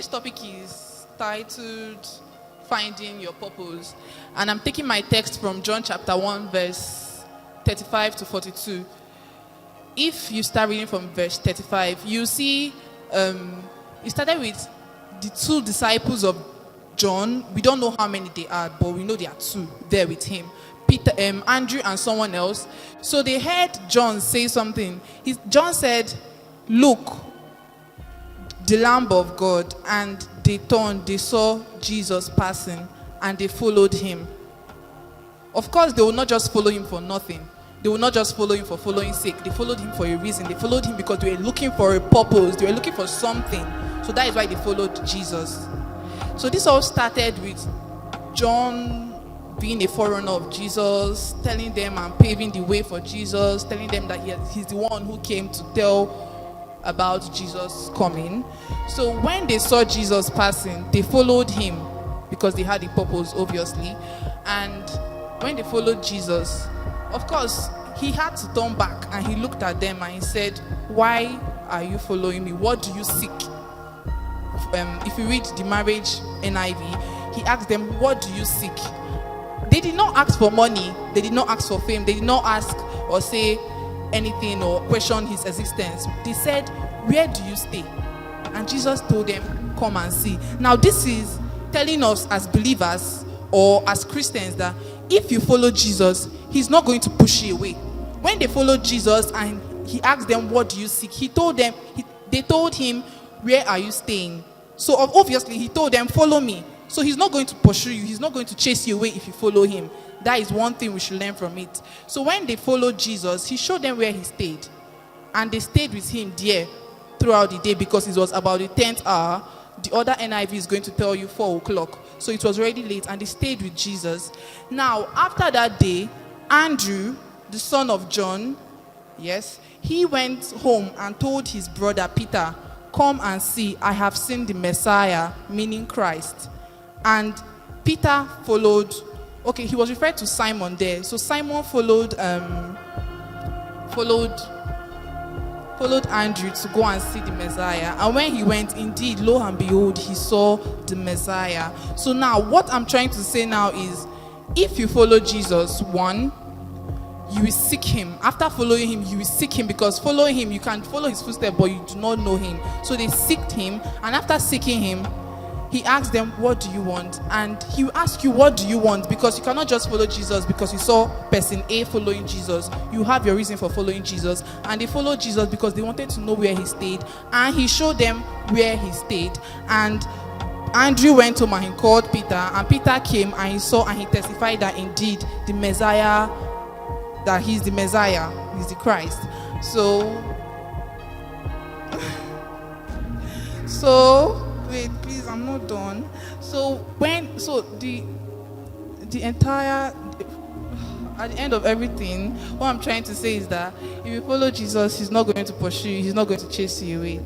topic is titled Finding Your Purpose. And I'm taking my text from John chapter 1, verse 35 to 42. If you start reading from verse 35, you see it started with the two disciples of John. We don't know how many they are, but we know there are two there with him. Peter, Andrew, and someone else. So they heard John say something. John said, "Look, the Lamb of God," and they turned, they saw Jesus passing, and they followed him. Of course, they will not just follow him for nothing. They will not just follow him for following sake. They followed him for a reason. They followed him because they were looking for a purpose. They were looking for something. So that is why they followed Jesus. So this all started with John being a forerunner of Jesus, telling them and paving the way for Jesus, telling them that he's the one who came to tell about Jesus coming. So when they saw Jesus passing, they followed him because they had a purpose, obviously. And when they followed Jesus, of course, he had to turn back, and he looked at them and he said, "Why are you following me? What do you seek?" If you read the Marriage NIV, he asked them, "What do you seek?" They did not ask for money. They did not ask for fame. They did not ask or say anything or question his existence. They said, "Where do you stay?" And Jesus told them, "Come and see." Now, this is telling us as believers or as Christians that if you follow Jesus, he's not going to push you away. When they followed Jesus and he asked them, "What do you seek?" He told them, they told him, "Where are you staying?" So obviously he told them, "Follow me." So he's not going to pursue you. He's not going to chase you away if you follow him. That is one thing we should learn from it. So when they followed Jesus, he showed them where he stayed. And they stayed with him there throughout the day because it was about the 10th hour. The other NIV is going to tell you 4 o'clock. So it was already late, and they stayed with Jesus. Now, after that day, Andrew, the son of John, yes, he went home and told his brother Peter, "Come and see, I have seen the Messiah," meaning Christ. And Peter followed. Okay, he was referred to Simon there. So Simon followed Andrew to go and see the Messiah. And when he went, indeed, lo and behold, he saw the Messiah. So now, what I'm trying to say now is, if you follow Jesus, one, you will seek him. After following him, you will seek him, because following him, you can follow his footsteps, but you do not know him. So they seeked him, and after seeking him, he asked them, "What do you want?" And he will ask you, "What do you want?" Because you cannot just follow Jesus because you saw person A following Jesus. You have your reason for following Jesus. And they followed Jesus because they wanted to know where he stayed. And he showed them where he stayed. And Andrew went home and he called Peter. And Peter came and he saw and he testified that indeed the Messiah, that he's the Messiah, he's the Christ. So wait, please, I'm not done. At the end of everything, what I'm trying to say is that if you follow Jesus, he's not going to pursue you, he's not going to chase you away.